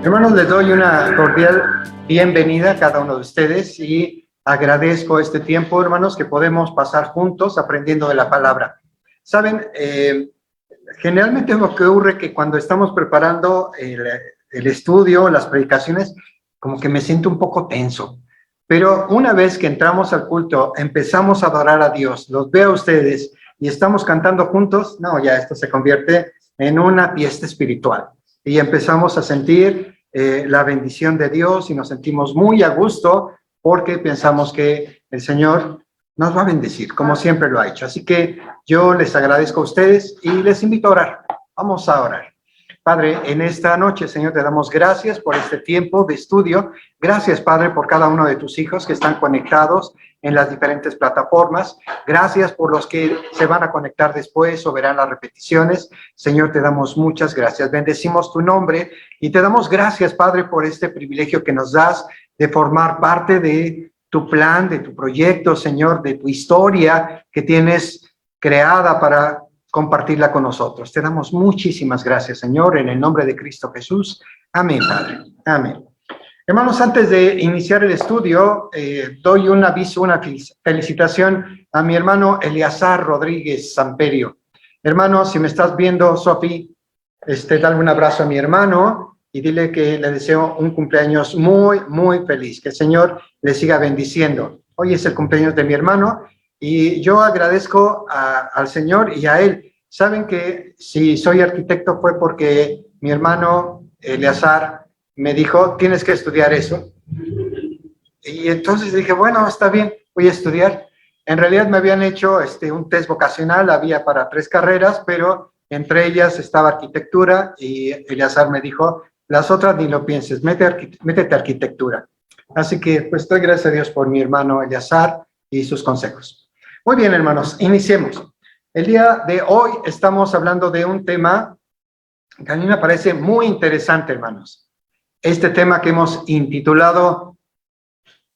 Hermanos, les doy una cordial bienvenida a cada uno de ustedes y agradezco este tiempo, hermanos, que podemos pasar juntos aprendiendo de la palabra. Saben, generalmente lo que ocurre que cuando estamos preparando el estudio, las predicaciones, como que me siento un poco tenso. Pero una vez que entramos al culto, empezamos a adorar a Dios, los veo a ustedes y estamos cantando juntos, no, ya esto se convierte en una fiesta espiritual. Y empezamos a sentir la bendición de Dios y nos sentimos muy a gusto porque pensamos que el Señor nos va a bendecir, como siempre lo ha hecho. Así que yo les agradezco a ustedes y les invito a orar. Vamos a orar. Padre, en esta noche, Señor, te damos gracias por este tiempo de estudio. Gracias, Padre, por cada uno de tus hijos que están conectados en las diferentes plataformas. Gracias por los que se van a conectar después o verán las repeticiones. Señor, te damos muchas gracias. Bendecimos tu nombre y te damos gracias, Padre, por este privilegio que nos das de formar parte de tu plan, de tu proyecto, Señor, de tu historia que tienes creada para compartirla con nosotros. Te damos muchísimas gracias, Señor, en el nombre de Cristo Jesús. Amén, Padre. Amén. Hermanos, antes de iniciar el estudio, doy un aviso, una felicitación a mi hermano Eleazar Rodríguez Samperio. Hermano, si me estás viendo, Sofi, dale un abrazo a mi hermano y dile que le deseo un cumpleaños muy, muy feliz. Que el Señor le siga bendiciendo. Hoy es el cumpleaños de mi hermano y yo agradezco al Señor y a él. Saben que si soy arquitecto fue porque mi hermano Eleazar me dijo, tienes que estudiar eso. Y entonces dije, bueno, está bien, voy a estudiar. En realidad me habían hecho un test vocacional, había para 3 carreras, pero entre ellas estaba arquitectura y Eleazar me dijo, las otras ni lo pienses, métete a arquitectura. Así que pues doy gracias a Dios por mi hermano Eleazar y sus consejos. Muy bien, hermanos, iniciemos. El día de hoy estamos hablando de un tema que a mí me parece muy interesante, hermanos. Este tema que hemos intitulado,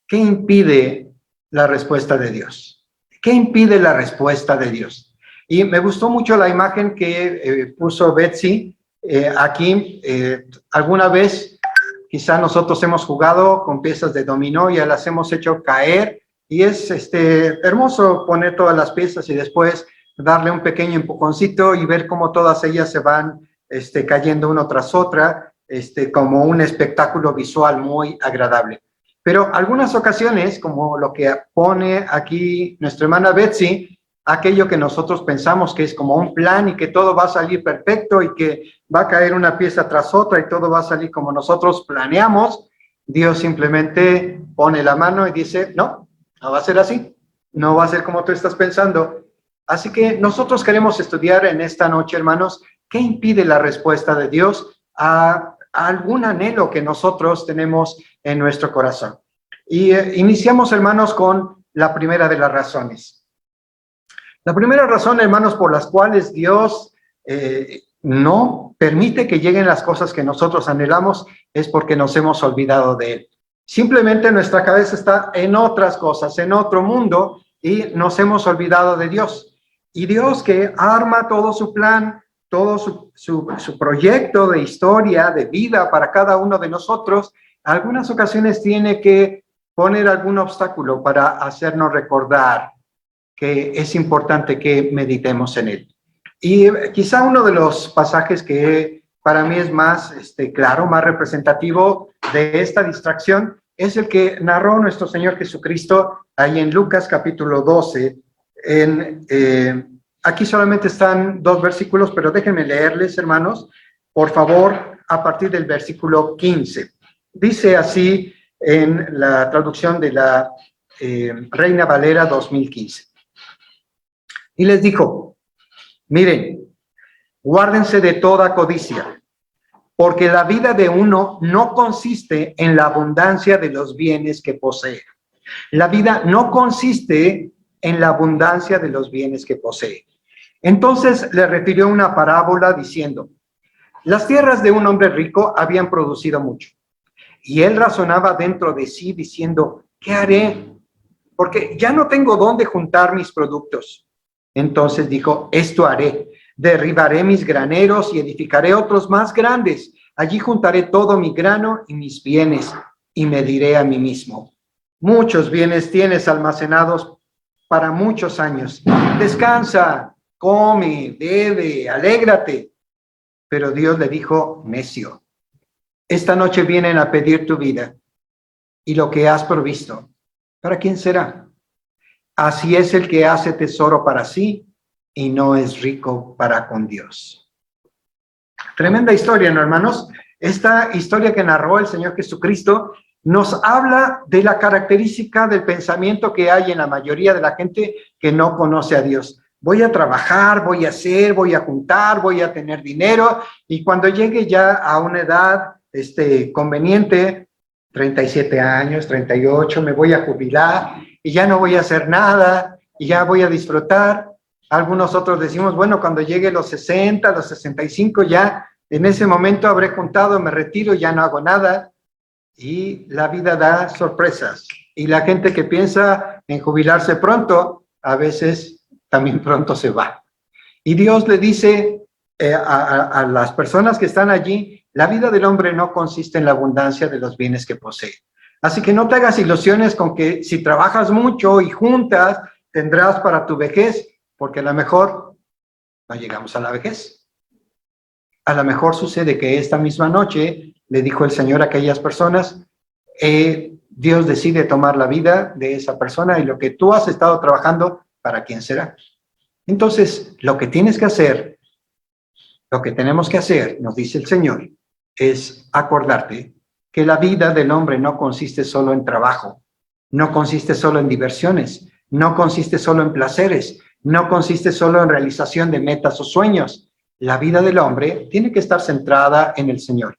¿qué impide la respuesta de Dios? ¿Qué impide la respuesta de Dios? Y me gustó mucho la imagen que puso Betsy aquí. Alguna vez quizá nosotros hemos jugado con piezas de dominó y las hemos hecho caer y es hermoso poner todas las piezas y después darle un pequeño empujoncito y ver cómo todas ellas se van cayendo una tras otra, como un espectáculo visual muy agradable. Pero algunas ocasiones, como lo que pone aquí nuestra hermana Betsy, aquello que nosotros pensamos que es como un plan y que todo va a salir perfecto y que va a caer una pieza tras otra y todo va a salir como nosotros planeamos, Dios simplemente pone la mano y dice, no va a ser así, no va a ser como tú estás pensando. Así que nosotros queremos estudiar en esta noche, hermanos, ¿qué impide la respuesta de Dios a algún anhelo que nosotros tenemos en nuestro corazón? Y iniciamos, hermanos, con la primera de las razones. La primera razón, hermanos, por las cuales Dios no permite que lleguen las cosas que nosotros anhelamos es porque nos hemos olvidado de Él. Simplemente nuestra cabeza está en otras cosas, en otro mundo, y nos hemos olvidado de Dios. Y Dios, que arma todo su plan, todo su proyecto de historia, de vida para cada uno de nosotros, algunas ocasiones tiene que poner algún obstáculo para hacernos recordar que es importante que meditemos en él. Y quizá uno de los pasajes que para mí es más claro, más representativo de esta distracción, es el que narró nuestro Señor Jesucristo ahí en Lucas capítulo 12. Aquí solamente están 2 versículos, pero déjenme leerles, hermanos, por favor, a partir del versículo 15. Dice así en la traducción de la Reina Valera 2015. Y les dijo, miren, guárdense de toda codicia, porque la vida de uno no consiste en la abundancia de los bienes que posee. La vida no consiste en la abundancia de los bienes que posee. Entonces le refirió una parábola diciendo, las tierras de un hombre rico habían producido mucho. Y él razonaba dentro de sí diciendo, ¿qué haré? Porque ya no tengo dónde juntar mis productos. Entonces dijo, esto haré, derribaré mis graneros y edificaré otros más grandes, allí juntaré todo mi grano y mis bienes, y me diré a mí mismo, muchos bienes tienes almacenados para muchos años. Descansa, come, bebe, alégrate. Pero Dios le dijo, necio, esta noche vienen a pedir tu vida y lo que has provisto. ¿Para quién será? Así es el que hace tesoro para sí y no es rico para con Dios. Tremenda historia, ¿no, hermanos? Esta historia que narró el Señor Jesucristo nos habla de la característica del pensamiento que hay en la mayoría de la gente que no conoce a Dios. Voy a trabajar, voy a hacer, voy a juntar, voy a tener dinero, y cuando llegue ya a una edad conveniente, 37 años, 38, me voy a jubilar y ya no voy a hacer nada y ya voy a disfrutar. Algunos otros decimos, bueno, cuando llegue los 60, los 65, ya en ese momento habré juntado, me retiro, ya no hago nada. Y la vida da sorpresas. Y la gente que piensa en jubilarse pronto, a veces también pronto se va. Y Dios le dice a las personas que están allí, la vida del hombre no consiste en la abundancia de los bienes que posee. Así que no te hagas ilusiones con que si trabajas mucho y juntas, tendrás para tu vejez, porque a lo mejor no llegamos a la vejez. A lo mejor sucede que esta misma noche le dijo el Señor a aquellas personas, Dios decide tomar la vida de esa persona y lo que tú has estado trabajando, ¿para quién será? Entonces, lo que tienes que hacer, lo que tenemos que hacer, nos dice el Señor, es acordarte que la vida del hombre no consiste solo en trabajo, no consiste solo en diversiones, no consiste solo en placeres, no consiste solo en realización de metas o sueños. La vida del hombre tiene que estar centrada en el Señor.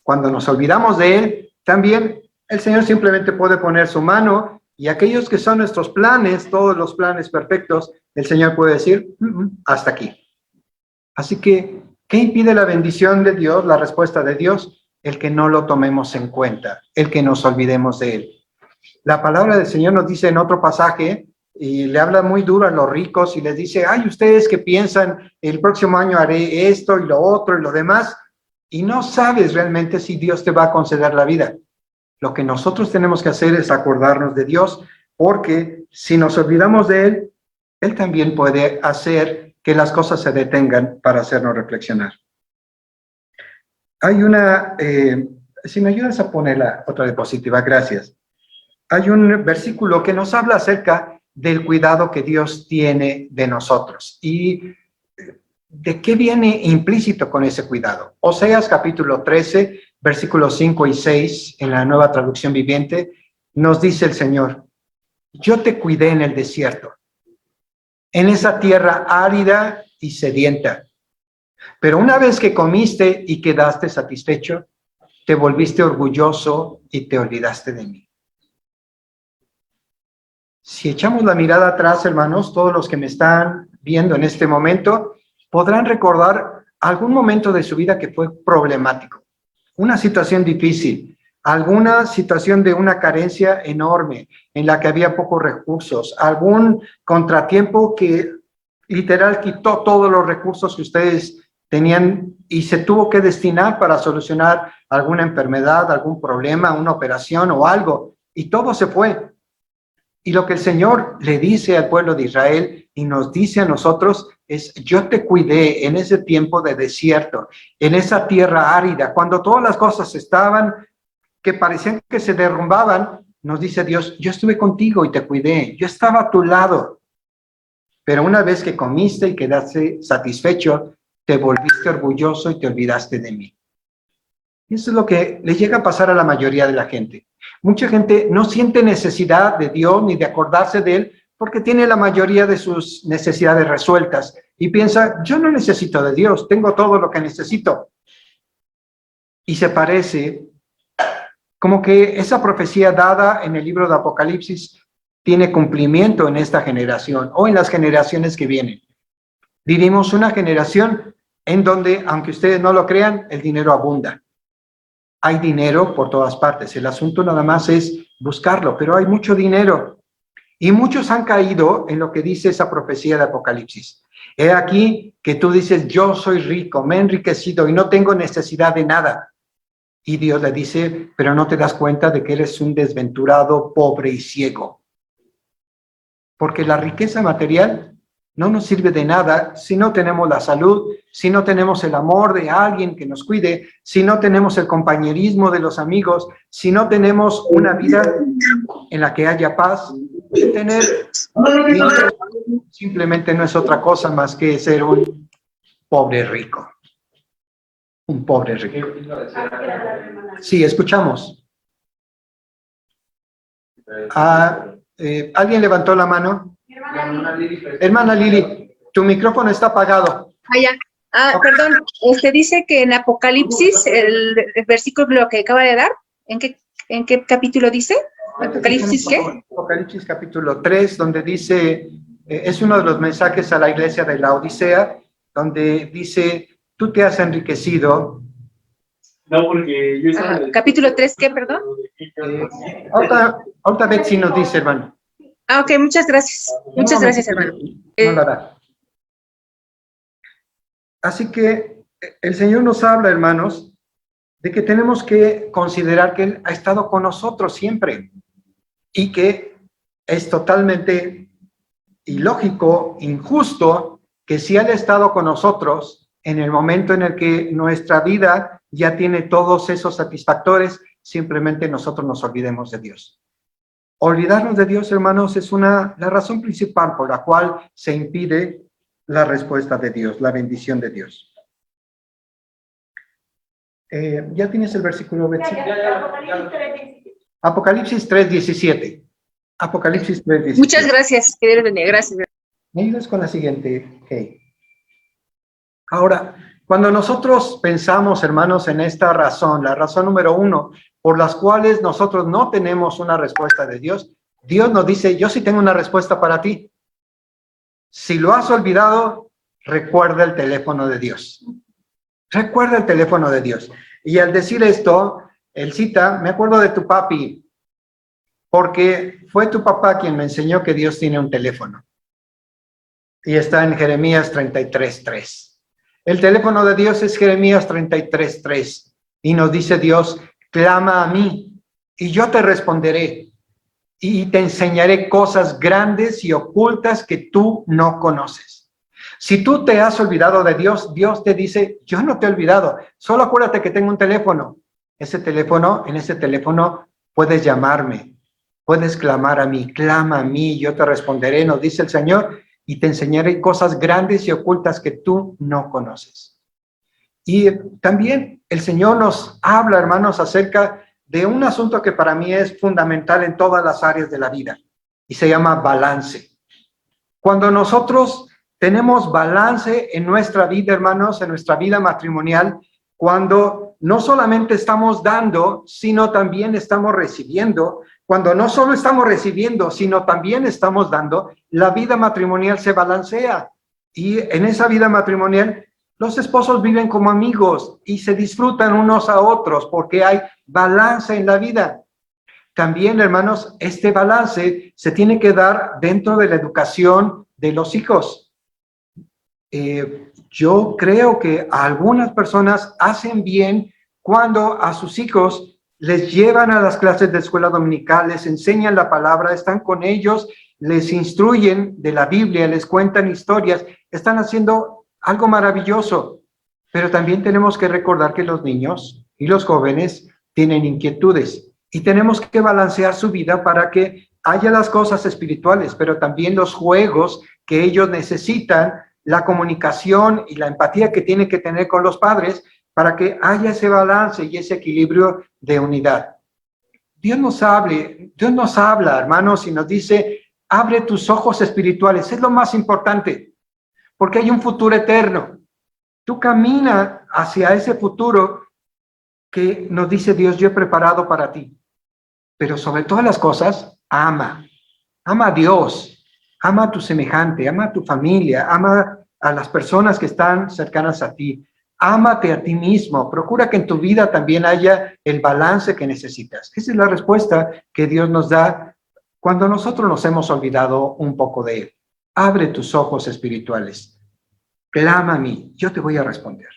Cuando nos olvidamos de Él, también el Señor simplemente puede poner su mano y aquellos que son nuestros planes, todos los planes perfectos, el Señor puede decir, hasta aquí. Así que, ¿qué impide la bendición de Dios, la respuesta de Dios? El que no lo tomemos en cuenta, el que nos olvidemos de Él. La palabra del Señor nos dice en otro pasaje, y le habla muy duro a los ricos y les dice, ay, ustedes que piensan, el próximo año haré esto y lo otro y lo demás, y no sabes realmente si Dios te va a conceder la vida. Lo que nosotros tenemos que hacer es acordarnos de Dios, porque si nos olvidamos de Él, Él también puede hacer que las cosas se detengan para hacernos reflexionar. Hay una, si me ayudas a poner la otra diapositiva, gracias. Hay un versículo que nos habla acerca del cuidado que Dios tiene de nosotros y de qué viene implícito con ese cuidado. Oseas capítulo 13, versículos 5 y 6, en la Nueva Traducción Viviente, nos dice el Señor, yo te cuidé en el desierto, en esa tierra árida y sedienta. Pero una vez que comiste y quedaste satisfecho, te volviste orgulloso y te olvidaste de mí. Si echamos la mirada atrás, hermanos, todos los que me están viendo en este momento, podrán recordar algún momento de su vida que fue problemático, una situación difícil, alguna situación de una carencia enorme en la que había pocos recursos, algún contratiempo que literal quitó todos los recursos que ustedes tenían y se tuvo que destinar para solucionar alguna enfermedad, algún problema, una operación o algo, y todo se fue. Y lo que el Señor le dice al pueblo de Israel y nos dice a nosotros es, yo te cuidé en ese tiempo de desierto, en esa tierra árida, cuando todas las cosas estaban, que parecían que se derrumbaban, nos dice Dios, yo estuve contigo y te cuidé, yo estaba a tu lado. Pero una vez que comiste y quedaste satisfecho, te volviste orgulloso y te olvidaste de mí. Y eso es lo que le llega a pasar a la mayoría de la gente. Mucha gente no siente necesidad de Dios ni de acordarse de Él porque tiene la mayoría de sus necesidades resueltas y piensa, yo no necesito de Dios, tengo todo lo que necesito. Y se parece como que esa profecía dada en el libro de Apocalipsis tiene cumplimiento en esta generación o en las generaciones que vienen. Vivimos una generación en donde, aunque ustedes no lo crean, el dinero abunda. Hay dinero por todas partes. El asunto nada más es buscarlo, pero hay mucho dinero. Y muchos han caído en lo que dice esa profecía de Apocalipsis. He aquí que tú dices, yo soy rico, me he enriquecido y no tengo necesidad de nada. Y Dios le dice, pero no te das cuenta de que eres un desventurado, pobre y ciego. Porque la riqueza material no nos sirve de nada si no tenemos la salud, si no tenemos el amor de alguien que nos cuide, si no tenemos el compañerismo de los amigos, si no tenemos una vida en la que haya paz. Tener dinero simplemente no es otra cosa más que ser un pobre rico. Un pobre rico. Sí, escuchamos. ¿Alguien levantó la mano? Hermana Lili, tu micrófono está apagado. Ya. Perdón, dice que en Apocalipsis, el versículo que acaba de dar, ¿en qué capítulo dice? ¿Apocalipsis qué? Apocalipsis capítulo 3, donde dice, es uno de los mensajes a la iglesia de la Odisea, donde dice, tú te has enriquecido. No, porque yo capítulo 3, ¿qué, perdón? Ahorita Betsy nos dice, hermano. Ok, muchas gracias. Muchas gracias, hermano. No la da. Así que el Señor nos habla, hermanos, de que tenemos que considerar que Él ha estado con nosotros siempre y que es totalmente ilógico, injusto, que si Él ha estado con nosotros en el momento en el que nuestra vida ya tiene todos esos satisfactores, simplemente nosotros nos olvidemos de Dios. Olvidarnos de Dios, hermanos, es la razón principal por la cual se impide la respuesta de Dios, la bendición de Dios. ¿Ya tienes el versículo, Betsy? Apocalipsis 3:17. Apocalipsis 3:17. Muchas gracias, que Dios bendiga. Gracias. ¿Me ayudas con la siguiente? Okay. Ahora, cuando nosotros pensamos, hermanos, en esta razón, la razón número 1, por las cuales nosotros no tenemos una respuesta de Dios, Dios nos dice, yo sí tengo una respuesta para ti. Si lo has olvidado, recuerda el teléfono de Dios. Recuerda el teléfono de Dios. Y al decir esto, él cita, me acuerdo de tu papi, porque fue tu papá quien me enseñó que Dios tiene un teléfono. Y está en Jeremías 33:3. El teléfono de Dios es Jeremías 33:3. Y nos dice Dios, clama a mí y yo te responderé. Y te enseñaré cosas grandes y ocultas que tú no conoces. Si tú te has olvidado de Dios, Dios te dice, yo no te he olvidado, solo acuérdate que tengo un teléfono. En ese teléfono puedes llamarme, puedes clamar a mí, clama a mí, yo te responderé, nos dice el Señor, y te enseñaré cosas grandes y ocultas que tú no conoces. Y también el Señor nos habla, hermanos, acerca de un asunto que para mí es fundamental en todas las áreas de la vida, y se llama balance. Cuando nosotros tenemos balance en nuestra vida, hermanos, en nuestra vida matrimonial, cuando no solamente estamos dando, sino también estamos recibiendo, cuando no solo estamos recibiendo, sino también estamos dando, la vida matrimonial se balancea. Y en esa vida matrimonial, los esposos viven como amigos y se disfrutan unos a otros porque hay balance en la vida. También, hermanos, este balance se tiene que dar dentro de la educación de los hijos. Yo creo que algunas personas hacen bien cuando a sus hijos les llevan a las clases de escuela dominical, les enseñan la palabra, están con ellos, les instruyen de la Biblia, les cuentan historias, están haciendo algo maravilloso. Pero también tenemos que recordar que los niños y los jóvenes tienen inquietudes y tenemos que balancear su vida para que haya las cosas espirituales, pero también los juegos que ellos necesitan, la comunicación y la empatía que tienen que tener con los padres para que haya ese balance y ese equilibrio de unidad. Dios nos habla, hermanos, y nos dice, abre tus ojos espirituales, es lo más importante, porque hay un futuro eterno. Tú camina hacia ese futuro que nos dice Dios, yo he preparado para ti. Pero sobre todas las cosas, ama a Dios. Ama a tu semejante, ama a tu familia, ama a las personas que están cercanas a ti. Ámate a ti mismo. Procura que en tu vida también haya el balance que necesitas. Esa es la respuesta que Dios nos da cuando nosotros nos hemos olvidado un poco de Él. Abre tus ojos espirituales. Clama a mí, yo te voy a responder.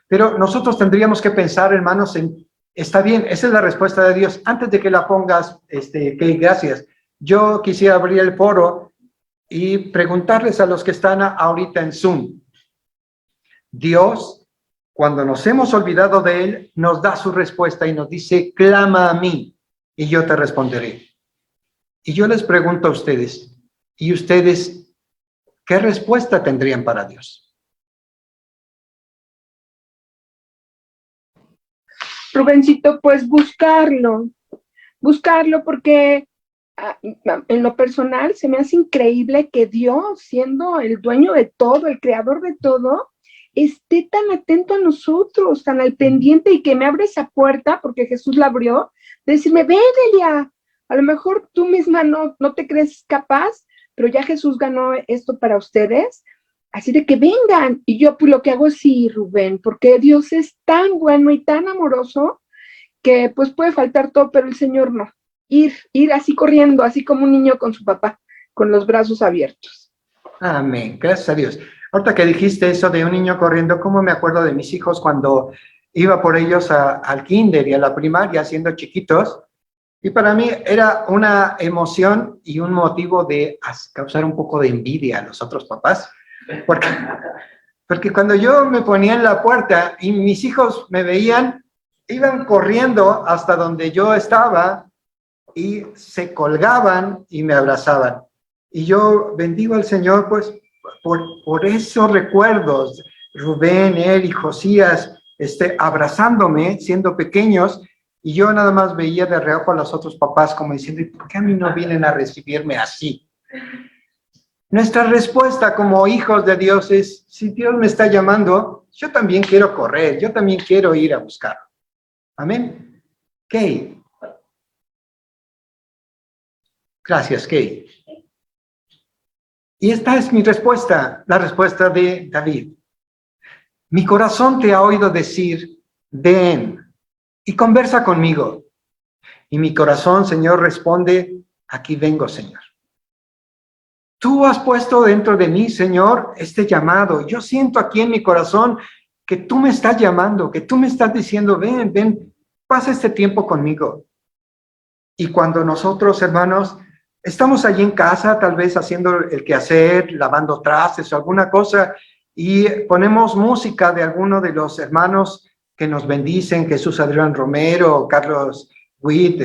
Pero nosotros tendríamos que pensar, hermanos, en Está bien, esa es la respuesta de Dios. Antes de que la pongas, Kay, gracias. Yo quisiera abrir el foro y preguntarles a los que están ahorita en Zoom. Dios, cuando nos hemos olvidado de Él, nos da su respuesta y nos dice, clama a mí y yo te responderé. Y yo les pregunto a ustedes, ¿y ustedes qué respuesta tendrían para Dios? Rubencito, pues buscarlo porque en lo personal se me hace increíble que Dios, siendo el dueño de todo, el creador de todo, esté tan atento a nosotros, tan al pendiente y que me abre esa puerta, porque Jesús la abrió, de decirme, ven, Elia, a lo mejor tú misma no te crees capaz, pero ya Jesús ganó esto para ustedes, así de que vengan. Y yo pues lo que hago es sí, Rubén, porque Dios es tan bueno y tan amoroso que pues puede faltar todo, pero el Señor no. Ir así corriendo, así como un niño con su papá, con los brazos abiertos. Amén, gracias a Dios. Ahorita que dijiste eso de un niño corriendo, ¿cómo me acuerdo de mis hijos cuando iba por ellos al kinder y a la primaria siendo chiquitos? Y para mí era una emoción y un motivo de causar un poco de envidia a los otros papás, porque cuando yo me ponía en la puerta y mis hijos me veían, iban corriendo hasta donde yo estaba y se colgaban y me abrazaban. Y yo bendigo al Señor, pues, por esos recuerdos, Rubén, él y Josías, abrazándome, siendo pequeños, y yo nada más veía de reojo a los otros papás como diciendo, ¿y por qué a mí no vienen a recibirme así? Nuestra respuesta como hijos de Dios es, si Dios me está llamando, yo también quiero correr, yo también quiero ir a buscarlo. Amén. Kay. Gracias, Kay. Y esta es mi respuesta, la respuesta de David. Mi corazón te ha oído decir, ven y conversa conmigo. Y mi corazón, Señor, responde, aquí vengo, Señor. Tú has puesto dentro de mí, Señor, este llamado. Yo siento aquí en mi corazón que tú me estás llamando, que tú me estás diciendo, ven, ven, pasa este tiempo conmigo. Y cuando nosotros, hermanos, estamos allí en casa, tal vez haciendo el quehacer, lavando trastes o alguna cosa, y ponemos música de alguno de los hermanos que nos bendicen, Jesús Adrián Romero, Carlos Witt,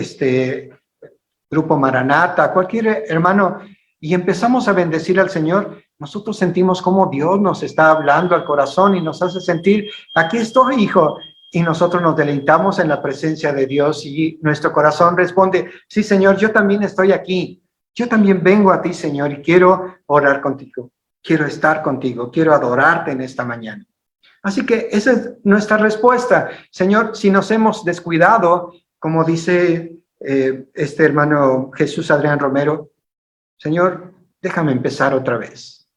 Grupo Maranata, cualquier hermano, y empezamos a bendecir al Señor, nosotros sentimos como Dios nos está hablando al corazón y nos hace sentir, aquí estoy, hijo, y nosotros nos deleitamos en la presencia de Dios y nuestro corazón responde, sí, Señor, yo también estoy aquí, yo también vengo a ti, Señor, y quiero orar contigo, quiero estar contigo, quiero adorarte en esta mañana. Así que esa es nuestra respuesta. Señor, si nos hemos descuidado, como dice este hermano Jesús Adrián Romero, Señor, déjame empezar otra vez.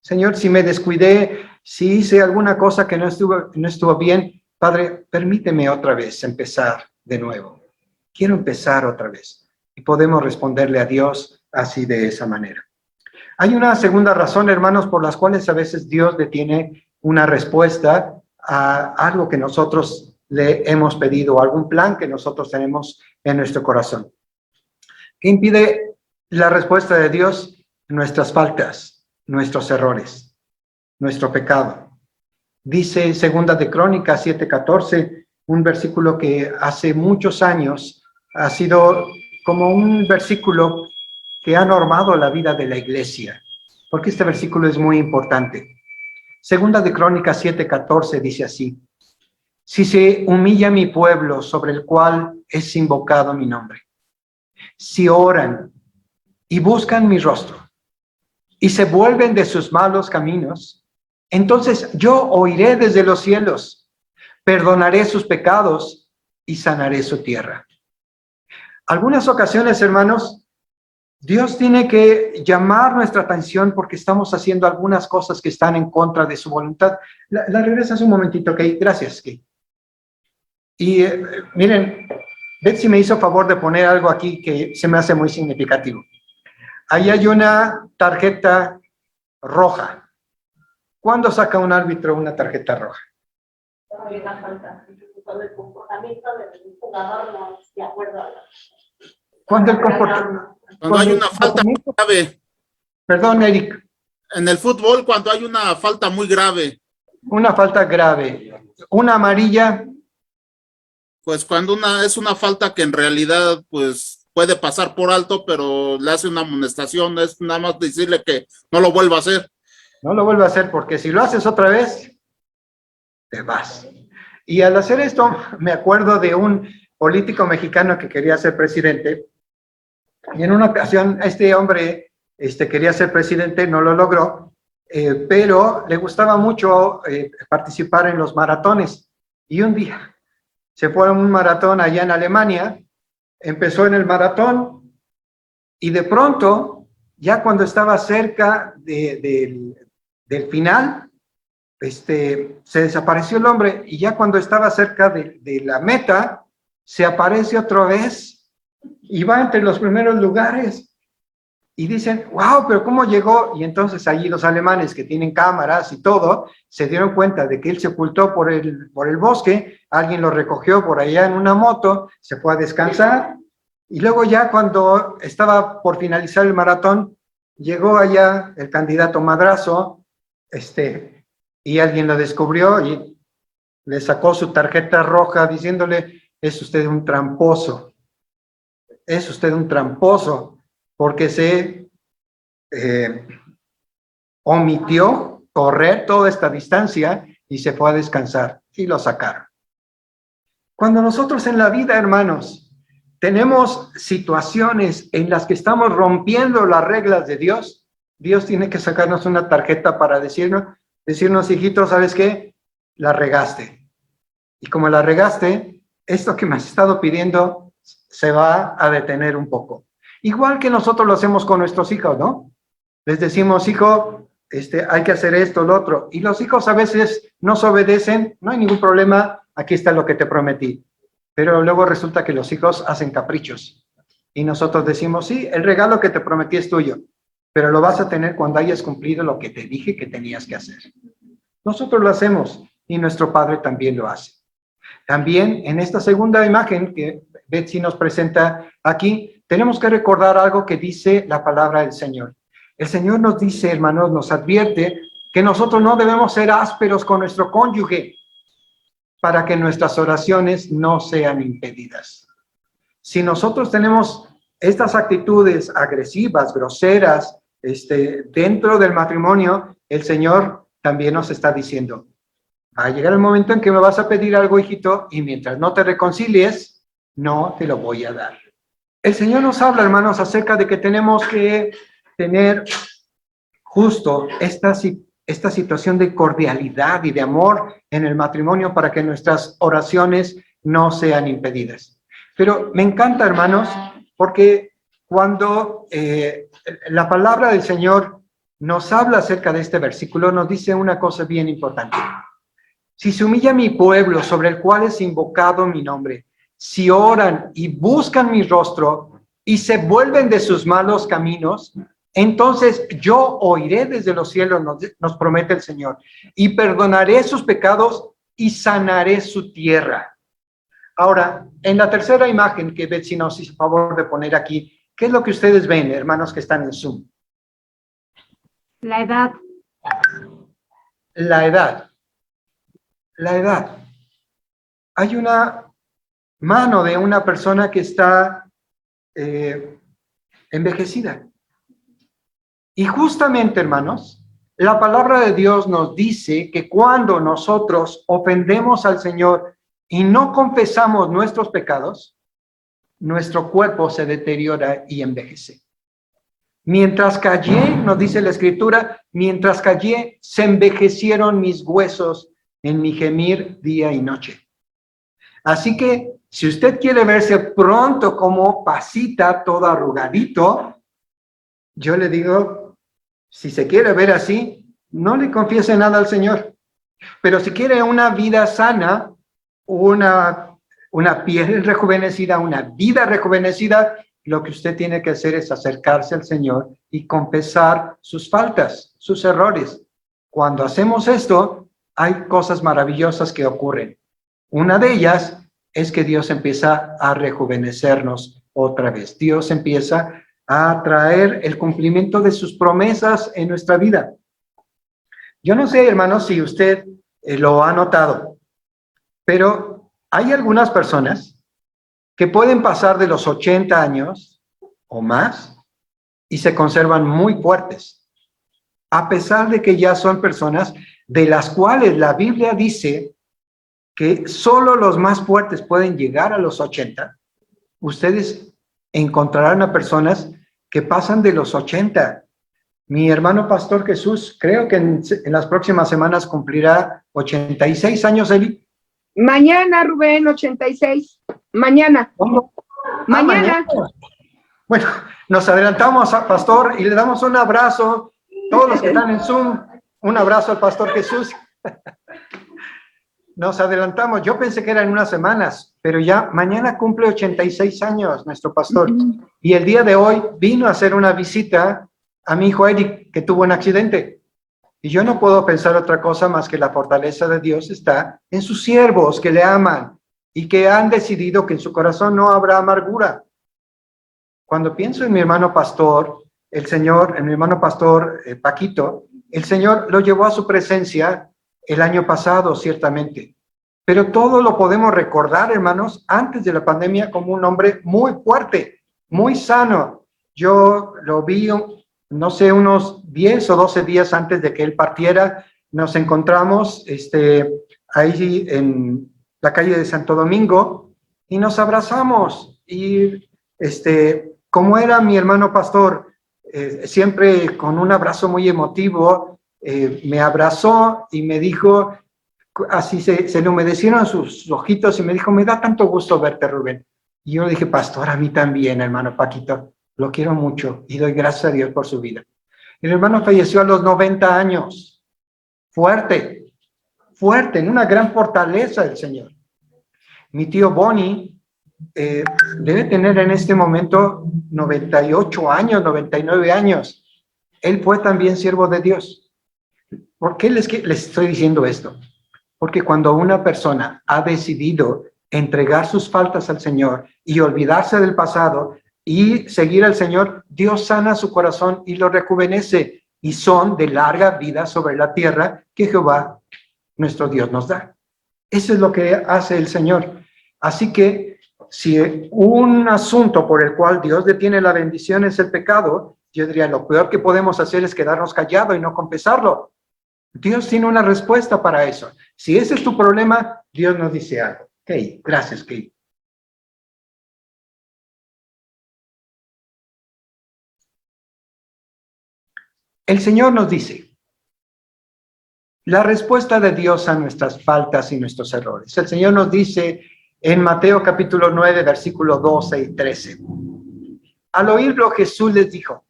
Señor, si me descuidé, si hice alguna cosa que no estuvo bien, Padre, permíteme otra vez empezar de nuevo. Quiero empezar otra vez. Y podemos responderle a Dios así de esa manera. Hay una segunda razón, hermanos, por las cuales a veces Dios detiene una respuesta a algo que nosotros le hemos pedido, algún plan que nosotros tenemos en nuestro corazón. ¿Qué impide la respuesta de Dios? Nuestras faltas, nuestros errores, nuestro pecado. Dice Segunda de Crónicas 7:14, un versículo que hace muchos años ha sido como un versículo que ha normado la vida de la iglesia, porque este versículo es muy importante. Segunda de Crónicas 7:14 dice así, si se humilla mi pueblo sobre el cual es invocado mi nombre, si oran y buscan mi rostro y se vuelven de sus malos caminos, entonces yo oiré desde los cielos, perdonaré sus pecados y sanaré su tierra. Algunas ocasiones, hermanos, Dios tiene que llamar nuestra atención porque estamos haciendo algunas cosas que están en contra de su voluntad. La regresas un momentito, ¿ok? Gracias, Kate. Y miren, Betsy me hizo favor de poner algo aquí que se me hace muy significativo. Ahí hay una tarjeta roja. ¿Cuándo saca un árbitro una tarjeta roja? cuando el comportamiento del jugador no es de acuerdo a Cuando el comportamiento... Cuando hay una falta muy grave. Perdón, Eric. En el fútbol, cuando hay una falta muy grave. Una falta grave. Una amarilla. Pues cuando es una falta que en realidad pues puede pasar por alto, pero le hace una amonestación, es nada más decirle que no lo vuelva a hacer. No lo vuelva a hacer, porque si lo haces otra vez, te vas. Y al hacer esto, me acuerdo de un político mexicano que quería ser presidente, y en una ocasión este hombre quería ser presidente, no lo logró, pero le gustaba mucho participar en los maratones. Y un día se fue a un maratón allá en Alemania, empezó en el maratón, y de pronto, ya cuando estaba cerca del final, se desapareció el hombre, y ya cuando estaba cerca de la meta, se aparece otra vez, y va entre los primeros lugares. Y dicen, wow, pero ¿cómo llegó? Y entonces allí los alemanes que tienen cámaras y todo, se dieron cuenta de que él se ocultó por el bosque, alguien lo recogió por allá en una moto, se fue a descansar, y luego ya cuando estaba por finalizar el maratón, llegó allá el candidato Madrazo, y alguien lo descubrió y le sacó su tarjeta roja diciéndole, es usted un tramposo, es usted un tramposo, porque se omitió correr toda esta distancia y se fue a descansar y lo sacaron. Cuando nosotros en la vida, hermanos, tenemos situaciones en las que estamos rompiendo las reglas de Dios, Dios tiene que sacarnos una tarjeta para decirnos, hijito, ¿sabes qué? La regaste. Y como la regaste, esto que me has estado pidiendo se va a detener un poco. Igual que nosotros lo hacemos con nuestros hijos, ¿no? Les decimos, hijo, hay que hacer esto, lo otro. Y los hijos a veces nos obedecen, no hay ningún problema, aquí está lo que te prometí. Pero luego resulta que los hijos hacen caprichos. Y nosotros decimos, sí, el regalo que te prometí es tuyo, pero lo vas a tener cuando hayas cumplido lo que te dije que tenías que hacer. Nosotros lo hacemos y nuestro Padre también lo hace. También en esta segunda imagen que Betsy nos presenta aquí, tenemos que recordar algo que dice la palabra del Señor. El Señor nos dice, hermanos, nos advierte que nosotros no debemos ser ásperos con nuestro cónyuge para que nuestras oraciones no sean impedidas. Si nosotros tenemos estas actitudes agresivas, groseras, dentro del matrimonio, el Señor también nos está diciendo, va a llegar el momento en que me vas a pedir algo, hijito, y mientras no te reconcilies, no te lo voy a dar. El Señor nos habla, hermanos, acerca de que tenemos que tener justo esta situación de cordialidad y de amor en el matrimonio para que nuestras oraciones no sean impedidas. Pero me encanta, hermanos, porque cuando la palabra del Señor nos habla acerca de este versículo, nos dice una cosa bien importante. Si se humilla mi pueblo sobre el cual es invocado mi nombre, si oran y buscan mi rostro y se vuelven de sus malos caminos, entonces yo oiré desde los cielos, nos promete el Señor, y perdonaré sus pecados y sanaré su tierra. Ahora, en la tercera imagen que Betsy nos hizo favor de poner aquí, ¿qué es lo que ustedes ven, hermanos que están en Zoom? La edad. La edad. La edad. Hay una mano de una persona que está envejecida. Y justamente, hermanos, la palabra de Dios nos dice que cuando nosotros ofendemos al Señor y no confesamos nuestros pecados, nuestro cuerpo se deteriora y envejece. Mientras callé, nos dice la Escritura, mientras callé, se envejecieron mis huesos en mi gemir día y noche. Así que, si usted quiere verse pronto como pasita, todo arrugadito, yo le digo, si se quiere ver así, no le confiese nada al Señor. Pero si quiere una vida sana, una piel rejuvenecida, una vida rejuvenecida, lo que usted tiene que hacer es acercarse al Señor y confesar sus faltas, sus errores. Cuando hacemos esto, hay cosas maravillosas que ocurren. Una de ellas es que Dios empieza a rejuvenecernos otra vez. Dios empieza a traer el cumplimiento de sus promesas en nuestra vida. Yo no sé, hermanos, si usted lo ha notado, pero hay algunas personas que pueden pasar de los 80 años o más y se conservan muy fuertes, a pesar de que ya son personas de las cuales la Biblia dice que solo los más fuertes pueden llegar a los 80. Ustedes encontrarán a personas que pasan de los 80. Mi hermano Pastor Jesús, creo que en las próximas semanas cumplirá 86 años, Eli. Mañana, Rubén, 86. Mañana. ¿Cómo? Mañana. Bueno, nos adelantamos, Pastor, y le damos un abrazo. Todos los que están en Zoom, un abrazo al Pastor Jesús. Nos adelantamos. Yo pensé que eran unas semanas, pero ya mañana cumple 86 años nuestro pastor. Y el día de hoy vino a hacer una visita a mi hijo Eric, que tuvo un accidente. Y yo no puedo pensar otra cosa más que la fortaleza de Dios está en sus siervos que le aman y que han decidido que en su corazón no habrá amargura. Cuando pienso en mi hermano pastor, en mi hermano pastor Paquito, el Señor lo llevó a su presencia el año pasado, ciertamente. Pero todo lo podemos recordar, hermanos, antes de la pandemia como un hombre muy fuerte, muy sano. Yo lo vi, no sé, unos 10 o 12 días antes de que él partiera. Nos encontramos ahí en la calle de Santo Domingo y nos abrazamos. Y como era mi hermano pastor, siempre con un abrazo muy emotivo, me abrazó y me dijo, así se le humedecieron sus ojitos y me dijo, me da tanto gusto verte, Rubén. Y yo le dije, pastor, a mí también, hermano Paquito, lo quiero mucho y doy gracias a Dios por su vida. El hermano falleció a los 90 años, fuerte, en una gran fortaleza del Señor. Mi tío Bonnie debe tener en este momento 98 años, 99 años. Él fue también siervo de Dios. ¿Por qué les estoy diciendo esto? Porque cuando una persona ha decidido entregar sus faltas al Señor y olvidarse del pasado y seguir al Señor, Dios sana su corazón y lo rejuvenece, y son de larga vida sobre la tierra que Jehová, nuestro Dios, nos da. Eso es lo que hace el Señor. Así que si un asunto por el cual Dios detiene la bendición es el pecado, yo diría, lo peor que podemos hacer es quedarnos callados y no confesarlo. Dios tiene una respuesta para eso. Si ese es tu problema, Dios nos dice algo. Kay, gracias, Kay. El Señor nos dice la respuesta de Dios a nuestras faltas y nuestros errores. El Señor nos dice en Mateo capítulo 9, versículos 12 y 13. Al oírlo, Jesús les dijo,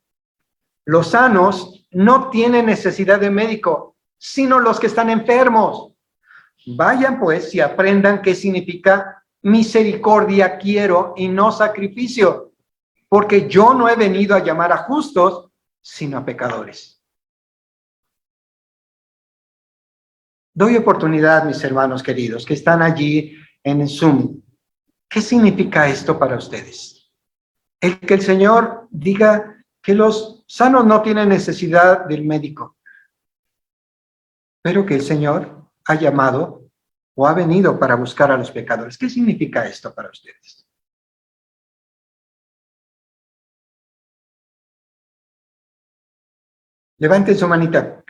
los sanos no tienen necesidad de médico, sino los que están enfermos. Vayan pues y aprendan qué significa misericordia quiero y no sacrificio, porque yo no he venido a llamar a justos, sino a pecadores. Doy oportunidad, mis hermanos queridos, que están allí en Zoom. ¿Qué significa esto para ustedes? El que el Señor diga que los sanos no tienen necesidad del médico, pero que el Señor ha llamado o ha venido para buscar a los pecadores. ¿Qué significa esto para ustedes? Levanten su manita.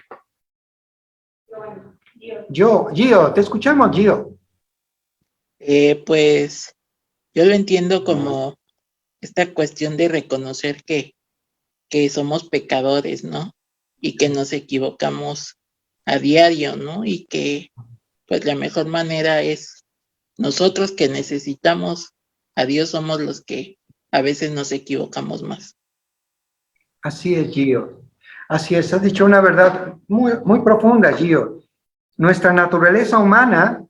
Gio, te escuchamos, Gio. Pues yo lo entiendo como esta cuestión de reconocer que somos pecadores, ¿no? Y que nos equivocamos a diario, ¿no? Y que pues la mejor manera es nosotros que necesitamos a Dios somos los que a veces nos equivocamos más. Así es, Gio. Así es, has dicho una verdad muy, muy profunda, Gio. Nuestra naturaleza humana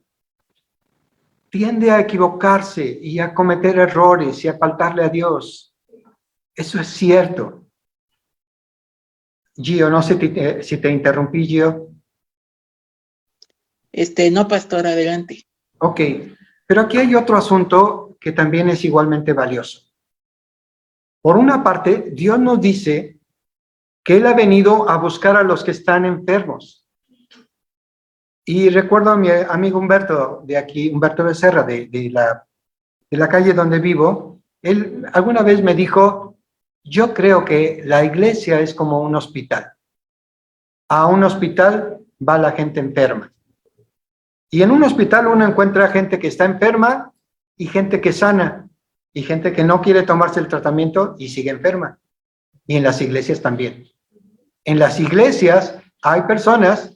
tiende a equivocarse y a cometer errores y a faltarle a Dios. Eso es cierto. Gio, no sé si te interrumpí, Gio. No, pastor, adelante. Ok, pero aquí hay otro asunto que también es igualmente valioso. Por una parte, Dios nos dice que Él ha venido a buscar a los que están enfermos. Y recuerdo a mi amigo Humberto, de aquí, Humberto Becerra, de la calle donde vivo, él alguna vez me dijo, yo creo que la iglesia es como un hospital. A un hospital va la gente enferma. Y en un hospital uno encuentra gente que está enferma y gente que sana, y gente que no quiere tomarse el tratamiento y sigue enferma. Y en las iglesias también. En las iglesias hay personas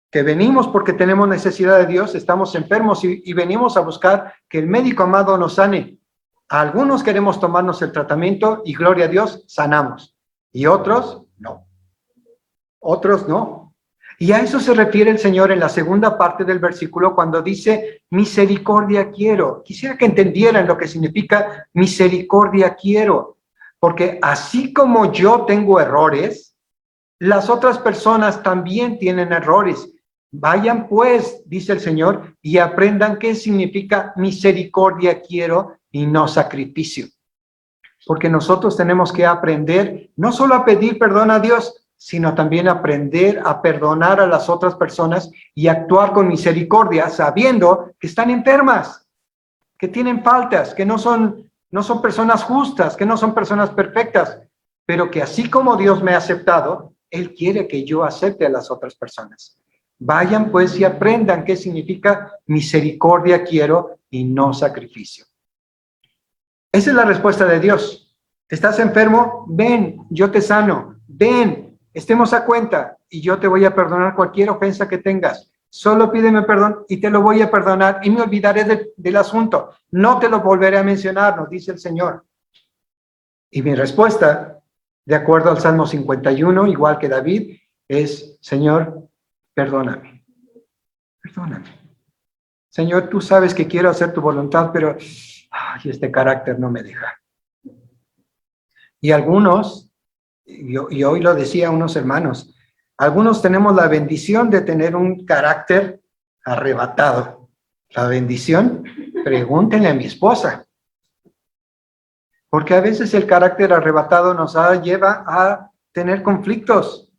que venimos porque tenemos necesidad de Dios, estamos enfermos y venimos a buscar que el médico amado nos sane. Algunos queremos tomarnos el tratamiento y gloria a Dios, sanamos. Y otros, no. Otros no. Y a eso se refiere el Señor en la segunda parte del versículo cuando dice, misericordia quiero. Quisiera que entendieran lo que significa misericordia quiero. Porque así como yo tengo errores, las otras personas también tienen errores. Vayan pues, dice el Señor, y aprendan qué significa misericordia quiero y no sacrificio. Porque nosotros tenemos que aprender no solo a pedir perdón a Dios, sino también aprender a perdonar a las otras personas y actuar con misericordia, sabiendo que están enfermas, que tienen faltas, que no son personas justas, que no son personas perfectas, pero que así como Dios me ha aceptado, Él quiere que yo acepte a las otras personas. Vayan pues y aprendan qué significa misericordia quiero y no sacrificio. Esa es la respuesta de Dios. ¿Estás enfermo? Ven, yo te sano. Ven, estemos a cuenta y yo te voy a perdonar cualquier ofensa que tengas. Solo pídeme perdón y te lo voy a perdonar y me olvidaré del asunto. No te lo volveré a mencionar, nos dice el Señor. Y mi respuesta, de acuerdo al Salmo 51, igual que David, es, Señor, perdóname. Perdóname. Señor, tú sabes que quiero hacer tu voluntad, pero este carácter no me deja. Y algunos, y hoy lo decía unos hermanos, algunos tenemos la bendición de tener un carácter arrebatado. La bendición, pregúntenle a mi esposa. Porque a veces el carácter arrebatado nos lleva a tener conflictos.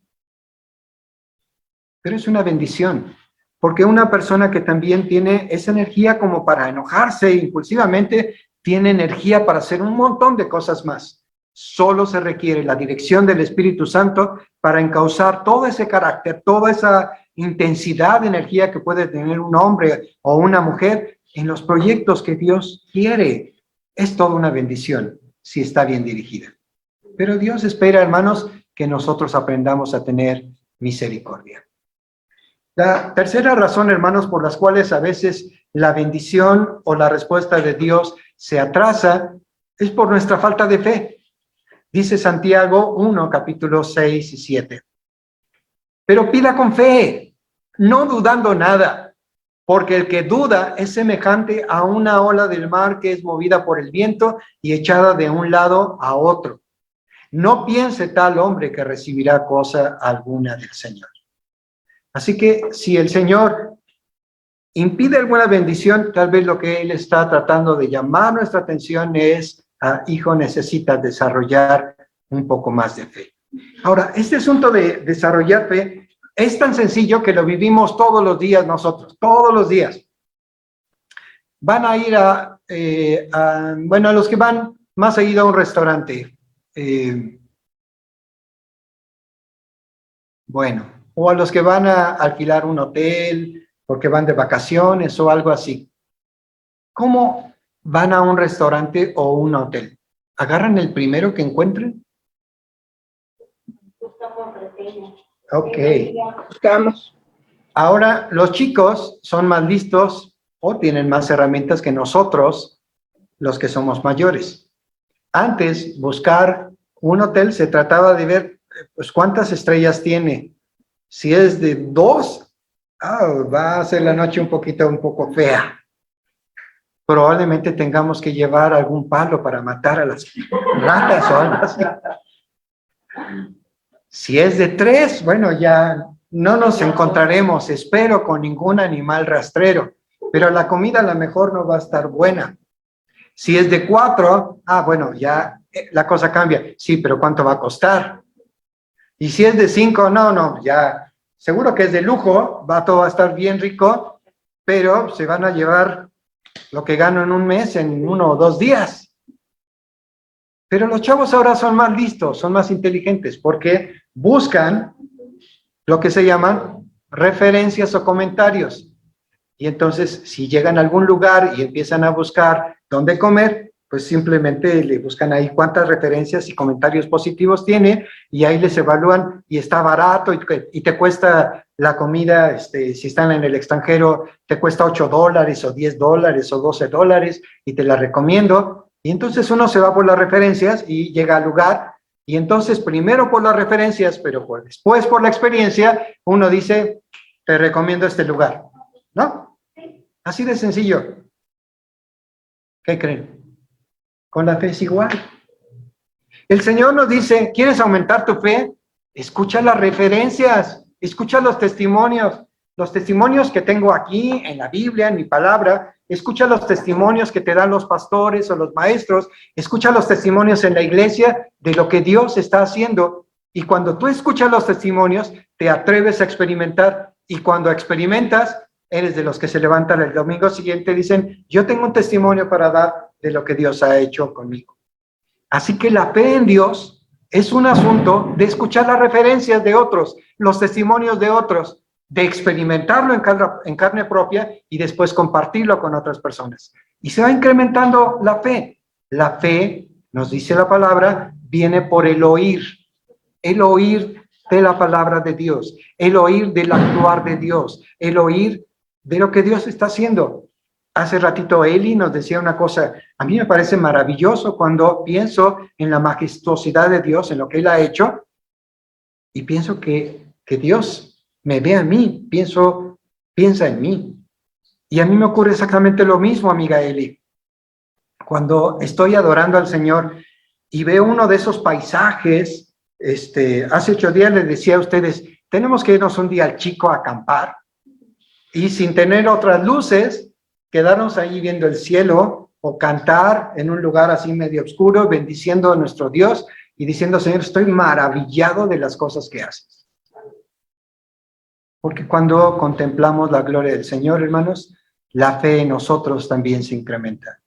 Pero es una bendición. Porque una persona que también tiene esa energía como para enojarse impulsivamente, tiene energía para hacer un montón de cosas más. Solo se requiere la dirección del Espíritu Santo para encauzar todo ese carácter, toda esa intensidad de energía que puede tener un hombre o una mujer en los proyectos que Dios quiere. Es toda una bendición si está bien dirigida. Pero Dios espera, hermanos, que nosotros aprendamos a tener misericordia. La tercera razón, hermanos, por las cuales a veces la bendición o la respuesta de Dios se atrasa, es por nuestra falta de fe. Dice Santiago 1, capítulos 6 y 7. Pero pida con fe, no dudando nada, porque el que duda es semejante a una ola del mar que es movida por el viento y echada de un lado a otro. No piense tal hombre que recibirá cosa alguna del Señor. Así que si el Señor impide alguna bendición, tal vez lo que Él está tratando de llamar nuestra atención es, hijo, necesitas desarrollar un poco más de fe. Ahora, este asunto de desarrollar fe es tan sencillo que lo vivimos todos los días nosotros, todos los días. Van a ir a los que van más seguido a un restaurante, o a los que van a alquilar un hotel porque van de vacaciones o algo así. ¿Cómo van a un restaurante o un hotel? ¿Agarran el primero que encuentren? Ok. Buscamos. Ahora, los chicos son más listos o tienen más herramientas que nosotros, los que somos mayores. Antes, buscar un hotel se trataba de ver, pues, cuántas estrellas tiene. Si es de 2, va a ser la noche un poco fea. Probablemente tengamos que llevar algún palo para matar a las ratas o algo así. Si es de 3, bueno, ya no nos encontraremos, espero, con ningún animal rastrero. pero la comida a lo mejor no va a estar buena. Si es de 4, bueno, ya la cosa cambia. Sí, pero ¿cuánto va a costar? Y si es de 5, no, ya seguro que es de lujo, todo va a estar bien rico, pero se van a llevar lo que gano en un mes en 1 o 2 días. Pero los chavos ahora son más listos, son más inteligentes, porque buscan lo que se llaman referencias o comentarios. Y entonces, si llegan a algún lugar y empiezan a buscar dónde comer, pues simplemente le buscan ahí cuántas referencias y comentarios positivos tiene, y ahí les evalúan, y está barato, y te cuesta la comida, si están en el extranjero, te cuesta $8, o $10, o $12, y te la recomiendo. Y entonces uno se va por las referencias y llega al lugar, y entonces primero por las referencias, pero después por la experiencia, uno dice, te recomiendo este lugar, ¿no? Así de sencillo. ¿Qué creen? Con la fe es igual. El Señor nos dice, ¿quieres aumentar tu fe? Escucha las referencias, escucha los testimonios que tengo aquí en la Biblia, en mi palabra. Escucha los testimonios que te dan los pastores o los maestros. Escucha los testimonios en la iglesia de lo que Dios está haciendo. Y cuando tú escuchas los testimonios, te atreves a experimentar. Y cuando experimentas, eres de los que se levantan el domingo siguiente y dicen, yo tengo un testimonio para dar de lo que Dios ha hecho conmigo. Así que la fe en Dios es un asunto de escuchar las referencias de otros, los testimonios de otros, de experimentarlo en carne propia y después compartirlo con otras personas. Y se va incrementando la fe. La fe, nos dice la palabra, viene por el oír de la palabra de Dios, el oír del actuar de Dios, el oír de lo que Dios está haciendo. Hace ratito Eli nos decía una cosa, a mí me parece maravilloso cuando pienso en la majestuosidad de Dios, en lo que Él ha hecho, y pienso que Dios me ve a mí, piensa en mí. Y a mí me ocurre exactamente lo mismo, amiga Eli. Cuando estoy adorando al Señor y veo uno de esos paisajes, hace 8 días les decía a ustedes, tenemos que irnos un día al Chico a acampar, y sin tener otras luces, quedarnos ahí viendo el cielo o cantar en un lugar así medio oscuro, bendiciendo a nuestro Dios y diciendo, Señor, estoy maravillado de las cosas que haces. Porque cuando contemplamos la gloria del Señor, hermanos, la fe en nosotros también se incrementa.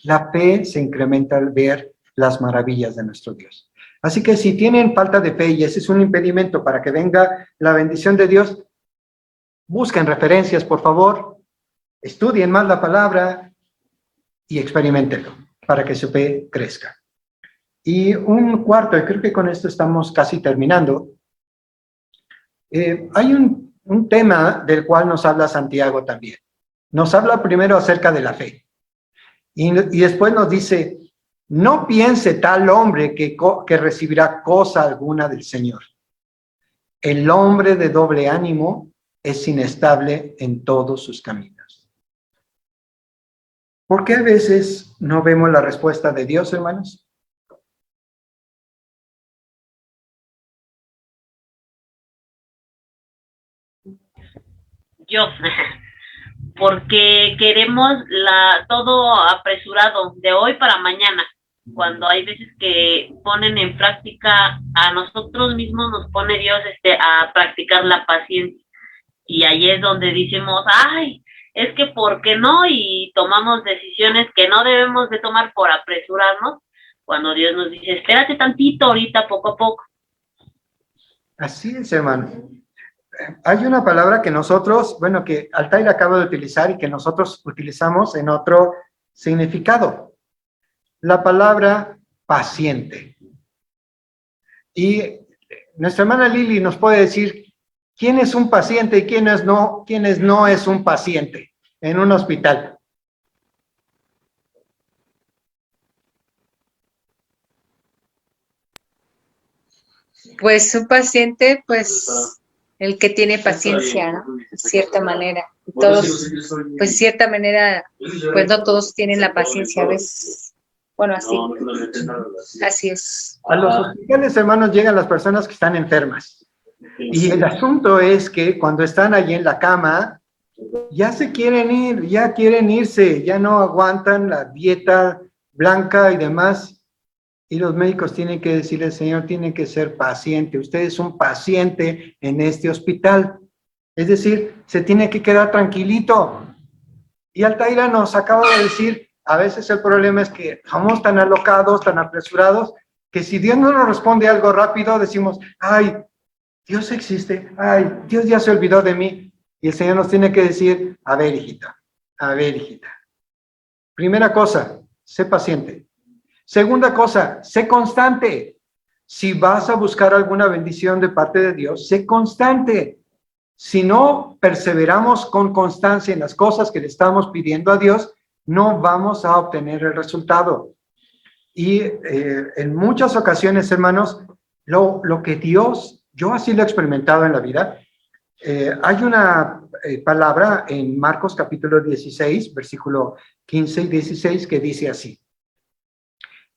La fe se incrementa al ver las maravillas de nuestro Dios. Así que si tienen falta de fe y ese es un impedimento para que venga la bendición de Dios, busquen referencias, por favor, estudien más la palabra y experimentenlo para que su fe crezca. Y un cuarto, y creo que con esto estamos casi terminando, hay un tema del cual nos habla Santiago también. Nos habla primero acerca de la fe. Y después nos dice, no piense tal hombre que recibirá cosa alguna del Señor. El hombre de doble ánimo es inestable en todos sus caminos. ¿Por qué a veces no vemos la respuesta de Dios, hermanos? Yo, porque queremos todo apresurado, de hoy para mañana, cuando hay veces que ponen en práctica, a nosotros mismos nos pone Dios a practicar la paciencia. Y ahí es donde decimos, ay, es que ¿por qué no? Y tomamos decisiones que no debemos de tomar por apresurarnos, cuando Dios nos dice, espérate tantito, ahorita, poco a poco. Así es, hermano. Hay una palabra que nosotros, que Altair acaba de utilizar y que nosotros utilizamos en otro significado. La palabra paciente. Y nuestra hermana Lili nos puede decir quién es un paciente y quiénes no es un paciente en un hospital. Pues un paciente, pues el que tiene paciencia, ¿no? De cierta manera. Todos, pues de cierta manera, pues no todos tienen la paciencia a veces. Bueno, así es. A los hospitales, hermanos, llegan las personas que están enfermas. Y el asunto es que cuando están allí en la cama, ya se quieren ir, ya quieren irse, ya no aguantan la dieta blanca y demás. Y los médicos tienen que decirle, Señor, tiene que ser paciente. Usted es un paciente en este hospital. Es decir, se tiene que quedar tranquilito. Y Altaira nos acaba de decir, a veces el problema es que somos tan alocados, tan apresurados, que si Dios no nos responde algo rápido, decimos, ay, Dios existe, ay, Dios ya se olvidó de mí. Y el Señor nos tiene que decir, a ver, hijita, a ver, hijita. Primera cosa, sé paciente. Segunda cosa, sé constante. Si vas a buscar alguna bendición de parte de Dios, sé constante. Si no perseveramos con constancia en las cosas que le estamos pidiendo a Dios, no vamos a obtener el resultado. Y en muchas ocasiones, hermanos, lo que Dios, yo así lo he experimentado en la vida, hay una palabra en Marcos capítulo 16, versículo 15 y 16, que dice así: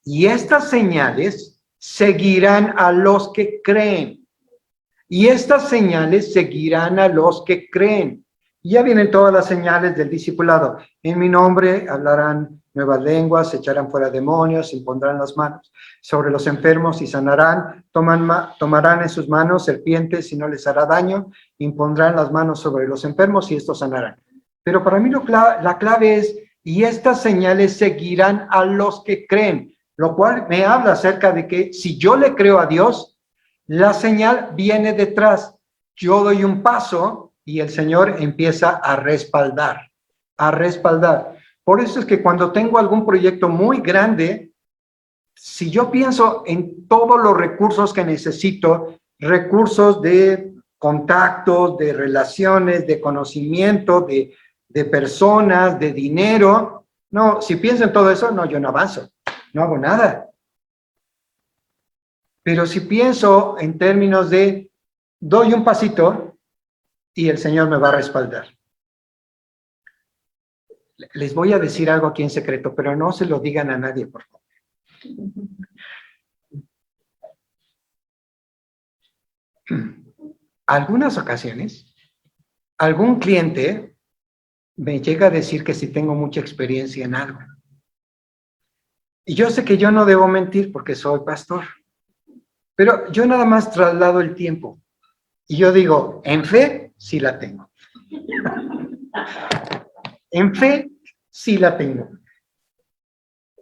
y estas señales seguirán a los que creen. Y estas señales seguirán a los que creen. Y ya vienen todas las señales del discipulado. En mi nombre hablarán nuevas lenguas, echarán fuera demonios, impondrán las manos sobre los enfermos y sanarán, tomarán en sus manos serpientes y no les hará daño, impondrán las manos sobre los enfermos y estos sanarán. Pero para mí la clave es, y estas señales seguirán a los que creen, lo cual me habla acerca de que si yo le creo a Dios, la señal viene detrás. Yo doy un paso y el Señor empieza a respaldar, a respaldar. Por eso es que cuando tengo algún proyecto muy grande, si yo pienso en todos los recursos que necesito, recursos de contactos, de relaciones, de conocimiento, de personas, de dinero, no, si pienso en todo eso, no, yo no avanzo, no hago nada. Pero si pienso en términos de doy un pasito y el Señor me va a respaldar. Les voy a decir algo aquí en secreto, pero no se lo digan a nadie, por favor. Algunas ocasiones, algún cliente me llega a decir que si tengo mucha experiencia en algo. Y yo sé que yo no debo mentir porque soy pastor. Pero yo nada más traslado el tiempo. Y yo digo, en fe, sí la tengo. En fe, sí la tengo.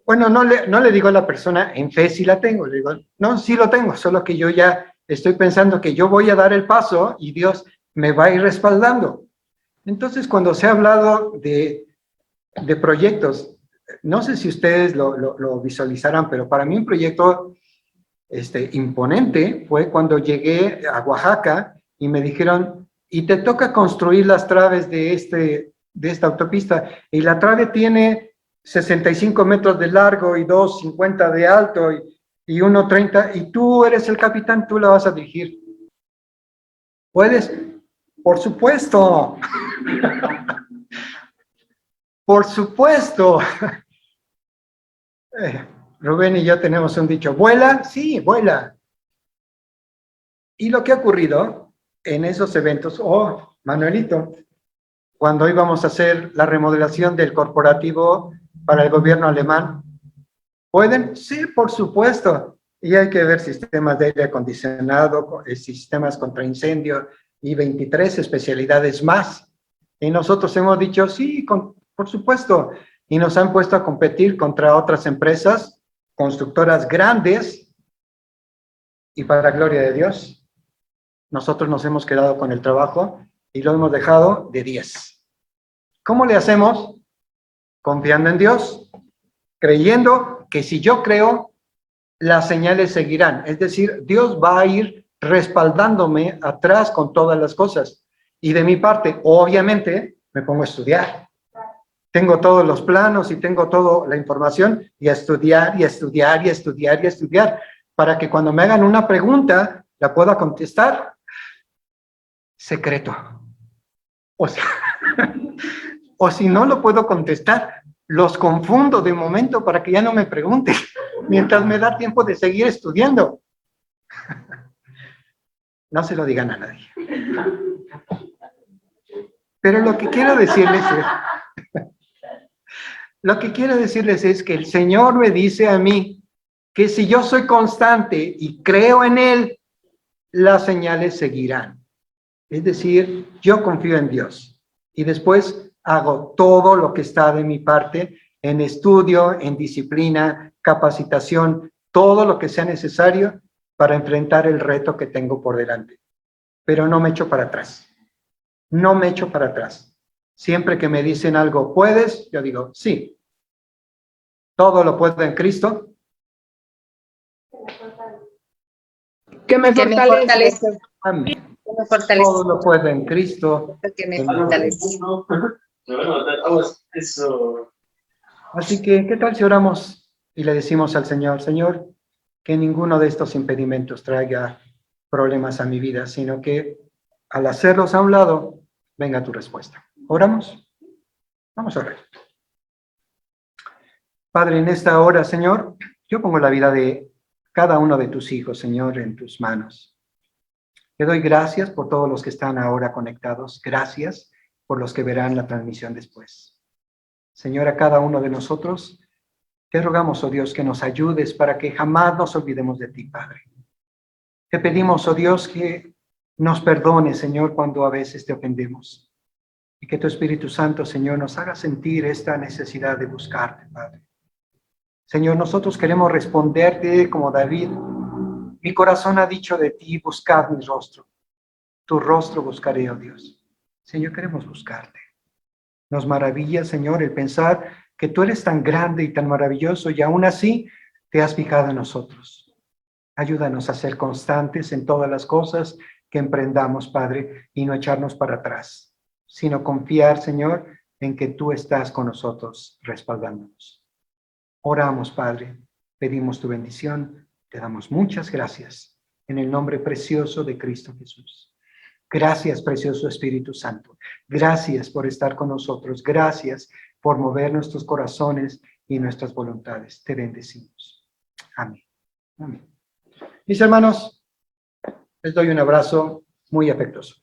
Bueno, no le digo a la persona, en fe sí la tengo. Le digo, no, sí lo tengo, solo que yo ya estoy pensando que yo voy a dar el paso y Dios me va a ir respaldando. Entonces, cuando se ha hablado de proyectos, no sé si ustedes lo visualizarán, pero para mí un proyecto imponente fue cuando llegué a Oaxaca y me dijeron, y te toca construir las traves de esta autopista, y la trave tiene 65 metros de largo y 2,50 de alto y 1,30, y tú eres el capitán, tú la vas a dirigir. ¿Puedes? Por supuesto. Por supuesto. Rubén y yo tenemos un dicho, ¿vuela? Sí, vuela. Y lo que ha ocurrido en esos eventos, Manuelito, cuando íbamos a hacer la remodelación del corporativo para el gobierno alemán, ¿pueden? Sí, por supuesto. Y hay que ver sistemas de aire acondicionado, sistemas contra incendio y 23 especialidades más. Y nosotros hemos dicho, sí, por supuesto. Y nos han puesto a competir contra otras empresas constructoras grandes, y para la gloria de Dios, nosotros nos hemos quedado con el trabajo y lo hemos dejado de 10. ¿Cómo le hacemos? Confiando en Dios, creyendo que si yo creo, las señales seguirán. Es decir, Dios va a ir respaldándome atrás con todas las cosas. Y de mi parte, obviamente, me pongo a estudiar. Tengo todos los planos y tengo toda la información y a estudiar y a estudiar y a estudiar y a estudiar para que cuando me hagan una pregunta la pueda contestar secreto. O si no lo puedo contestar, los confundo de momento para que ya no me pregunten mientras me da tiempo de seguir estudiando. No se lo digan a nadie. Pero lo que quiero decirles es que el Señor me dice a mí que si yo soy constante y creo en Él, las señales seguirán. Es decir, yo confío en Dios y después hago todo lo que está de mi parte en estudio, en disciplina, capacitación, todo lo que sea necesario para enfrentar el reto que tengo por delante. Pero no me echo para atrás. No me echo para atrás. Siempre que me dicen algo, ¿puedes? Yo digo, sí. Todo lo puedo en Cristo. Que me Que me fortalece. fortalece. Amén. Que me fortalece. Todo lo puedo en Cristo. Que me fortalece. Eso. Así que, ¿qué tal si oramos y le decimos al Señor, Señor, que ninguno de estos impedimentos traiga problemas a mi vida, sino que al hacerlos a un lado, venga tu respuesta. ¿Oramos? Vamos a orar. Padre, en esta hora, Señor, yo pongo la vida de cada uno de tus hijos, Señor, en tus manos. Te doy gracias por todos los que están ahora conectados. Gracias por los que verán la transmisión después. Señor, a cada uno de nosotros, te rogamos, oh Dios, que nos ayudes para que jamás nos olvidemos de ti, Padre. Te pedimos, oh Dios, que nos perdones, Señor, cuando a veces te ofendemos. Y que tu Espíritu Santo, Señor, nos haga sentir esta necesidad de buscarte, Padre. Señor, nosotros queremos responderte como David. Mi corazón ha dicho de ti, buscad mi rostro. Tu rostro buscaré, oh Dios. Señor, queremos buscarte. Nos maravilla, Señor, el pensar que tú eres tan grande y tan maravilloso y aún así te has fijado en nosotros. Ayúdanos a ser constantes en todas las cosas que emprendamos, Padre, y no echarnos para atrás, sino confiar, Señor, en que tú estás con nosotros respaldándonos. Oramos, Padre, pedimos tu bendición, te damos muchas gracias en el nombre precioso de Cristo Jesús. Gracias, precioso Espíritu Santo. Gracias por estar con nosotros. Gracias por mover nuestros corazones y nuestras voluntades. Te bendecimos. Amén. Amén. Mis hermanos, les doy un abrazo muy afectuoso.